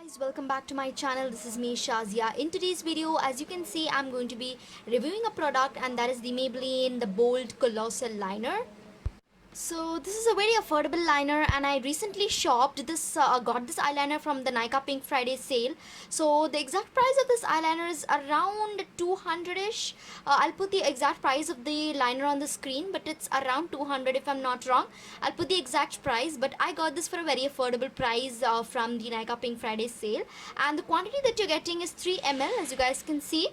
Guys, welcome back to my channel. This is me, Shazia. In today's video, as you can see, I'm going to be reviewing a product, and that is the Maybelline the Bold Colossal Liner. So this is a very affordable liner, and I recently shopped this got this eyeliner from the Nykaa Pink Friday sale. So the exact price of this eyeliner is around 200ish. I'll put the exact price of the liner on the screen, but it's around 200 if I'm not wrong. I'll put the exact price, but I got this for a very affordable price from the Nykaa Pink Friday sale, and the quantity that you're getting is 3 ml, as you guys can see.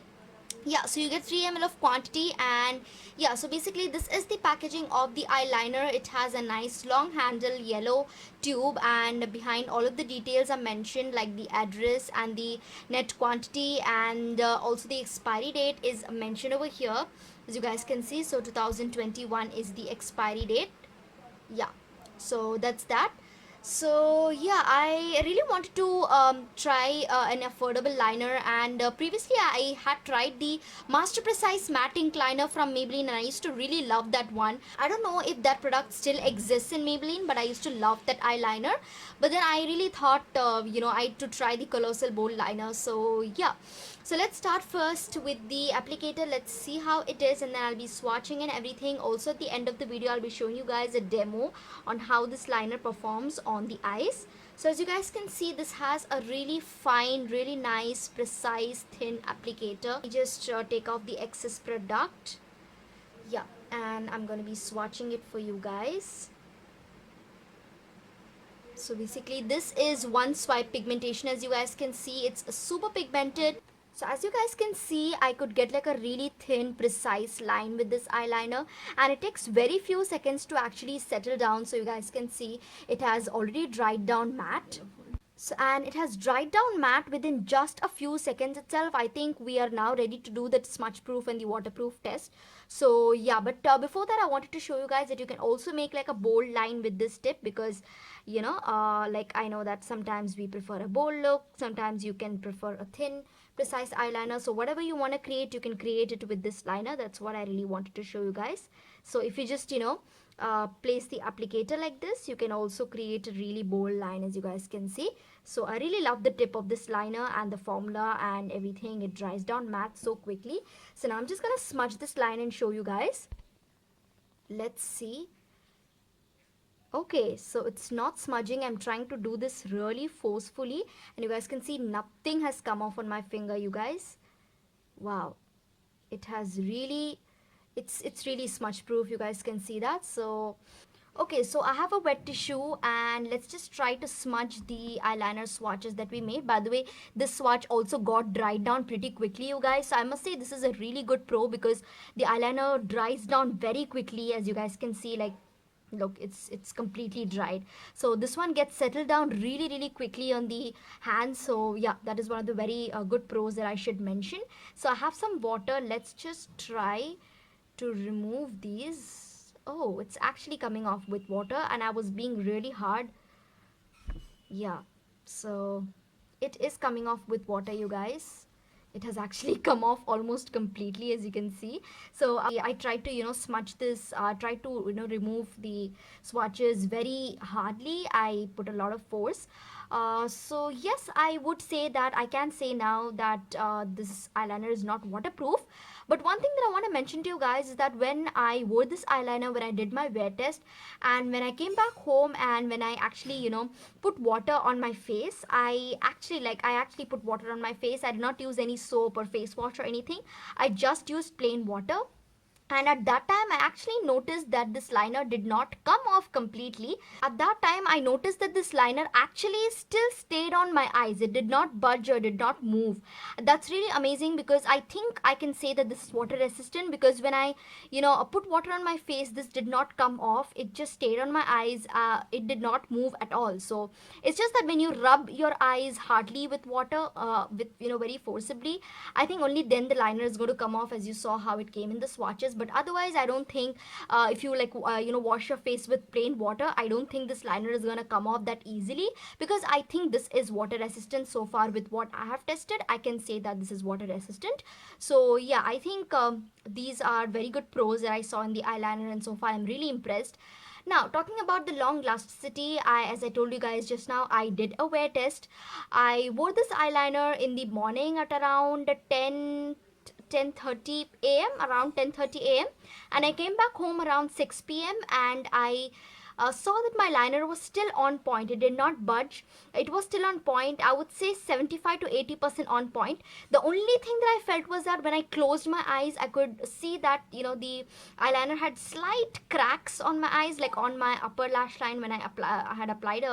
Yeah, so you get 3 ml of quantity. And yeah, so basically this is the packaging of the eyeliner. It has a nice long handle yellow tube, and behind all of the details are mentioned, like the address and the net quantity, and also the expiry date is mentioned over here, as you guys can see. So 2021 is the expiry date. Yeah, so that's that. So yeah, I really wanted to try an affordable liner, and previously I had tried the Master Precise Matte Ink Liner from Maybelline, and I used to really love that one. I don't know if that product still exists in Maybelline, but I used to love that eyeliner. But then I really thought I had to try the Colossal Bold Liner. So yeah, so let's start first with the applicator. Let's see how it is, and then I'll be swatching and everything. Also at the end of the video, I'll be showing you guys a demo on how this liner performs on the eyes. So as you guys can see, this has a really fine, really nice, precise, thin applicator. I just take off the excess product. Yeah, and I'm going to be swatching it for you guys. So basically this is one swipe pigmentation. As you guys can see, it's super pigmented. So as you guys can see, I could get like a really thin, precise line with this eyeliner, and it takes very few seconds to actually settle down. So you guys can see it has already dried down matte. So, and it has dried down matte within just a few seconds itself. I think we are now ready to do the smudge proof and the waterproof test. So yeah, but before that, I wanted to show you guys that you can also make like a bold line with this tip, because like I know that sometimes we prefer a bold look, sometimes you can prefer a thin, precise eyeliner. So whatever you want to create, you can create it with this liner. That's what I really wanted to show you guys. So if you just place the applicator like this, you can also create a really bold line, as you guys can see. So I really love the tip of this liner and the formula and everything. It dries down matte so quickly. So now I'm just gonna smudge this line and show you guys. Let's see. Okay, so it's not smudging. I'm trying to do this really forcefully, and you guys can see nothing has come off on my finger, you guys. Wow, it has really, it's really smudge proof. You guys can see that. So okay, so I have a wet tissue, and let's just try to smudge the eyeliner swatches that we made. By the way, this swatch also got dried down pretty quickly, you guys. So I must say this is a really good pro, because the eyeliner dries down very quickly. As you guys can see, like, look, it's completely dried. So this one gets settled down really quickly on the hand. So yeah, that is one of the very good pros that I should mention. So I have some water. Let's just try to remove these. Oh, it's actually coming off with water, and I was being really hard. Yeah, so it is coming off with water, you guys. It has actually come off almost completely, as you can see. So I tried to smudge this, try to remove the swatches very hardly. I put a lot of force. So yes, I would say that I can say now that this eyeliner is not waterproof. But one thing that I want to mention to you guys is that when I wore this eyeliner, when I did my wear test, and when I came back home, and when I actually put water on my face, I actually put water on my face. I did not use any soap or face wash or anything. I just used plain water. And at that time, I actually noticed that this liner did not come off completely. At that time, I noticed that this liner actually still stayed on my eyes. It did not budge or did not move. That's really amazing, because I think I can say that this is water resistant, because when I, put water on my face, this did not come off. It just stayed on my eyes. It did not move at all. So it's just that when you rub your eyes hardly with water, very forcibly, I think only then the liner is going to come off, as you saw how it came in the swatches. But otherwise, I don't think if you wash your face with plain water, I don't think this liner is gonna come off that easily, because I think this is water resistant. So far with what I have tested, I can say that this is water resistant. So yeah, I think these are very good pros that I saw in the eyeliner, and so far I'm really impressed. Now, talking about the long elasticity, as I told you guys just now, I did a wear test. I wore this eyeliner in the morning at around 10:30 a.m. around 10:30 a.m. and I came back home around 6 p.m. and I saw that my liner was still on point. It did not budge. It was still on point. I would say 75 to 80% on point. The only thing that I felt was that when I closed my eyes, I could see that, the eyeliner had slight cracks on my eyes, like on my upper lash line when I had applied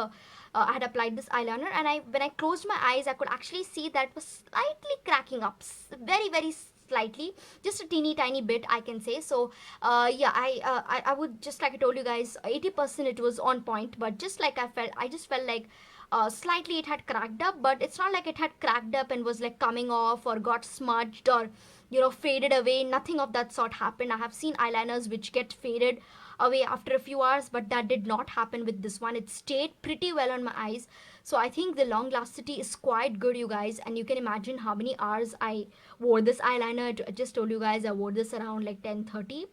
this eyeliner, and when I closed my eyes, I could actually see that it was slightly cracking up, very very slightly, just a teeny tiny bit, I can say. So yeah, I would, just like I told you guys, 80% it was on point, but just like I just felt like slightly it had cracked up, but it's not like it had cracked up and was like coming off or got smudged or faded away. Nothing of that sort happened. I have seen eyeliners which get faded away after a few hours, but that did not happen with this one. It stayed pretty well on my eyes. So I think the long lasticity is quite good, you guys, and you can imagine how many hours I wore this eyeliner. I just told you guys I wore this around like 10:30,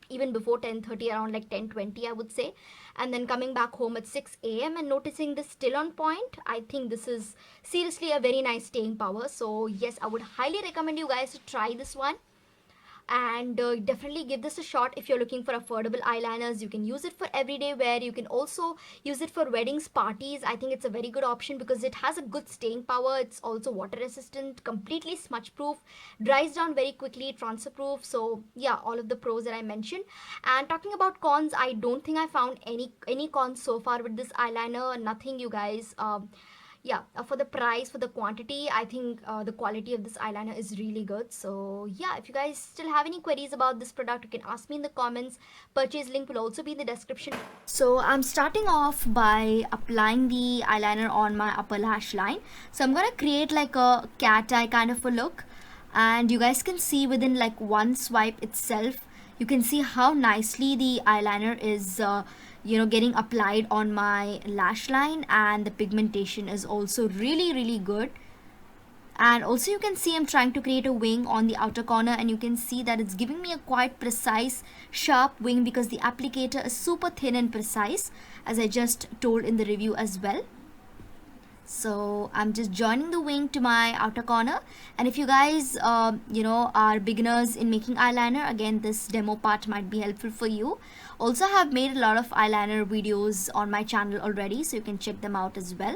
even before 10:30, around like 10:20, I would say. And then coming back home at 6 a.m. and noticing this still on point, I think this is seriously a very nice staying power. So yes, I would highly recommend you guys to try this one, and definitely give this a shot. If you're looking for affordable eyeliners, you can use it for everyday wear. You can also use it for weddings, parties. I think it's a very good option because it has a good staying power. It's also water resistant, completely smudge proof, dries down very quickly, transfer proof. So yeah, all of the pros that I mentioned. And talking about cons, I don't think I found any cons so far with this eyeliner. Nothing, you guys. Yeah, for the price, for the quantity, I think the quality of this eyeliner is really good. So yeah, if you guys still have any queries about this product, you can ask me in the comments. Purchase link will also be in the description. So I'm starting off by applying the eyeliner on my upper lash line. So I'm gonna create like a cat eye kind of a look, and you guys can see within like one swipe itself, you can see how nicely the eyeliner is getting applied on my lash line, and the pigmentation is also really really good. And also you can see I'm trying to create a wing on the outer corner, and you can see that it's giving me a quite precise sharp wing because the applicator is super thin and precise, as I just told in the review as well. So I'm just joining the wing to my outer corner. And if you guys are beginners in making eyeliner, again this demo part might be helpful for you. Also, I have made a lot of eyeliner videos on my channel already, so you can check them out as well.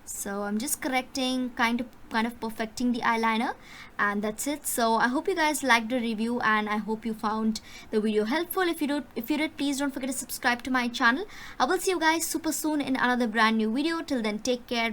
So I'm just correcting, kind of perfecting the eyeliner, and that's it. So I hope you guys liked the review, and I hope you found the video helpful. If you did, please don't forget to subscribe to my channel. I will see you guys super soon in another brand new video. Till then, take care.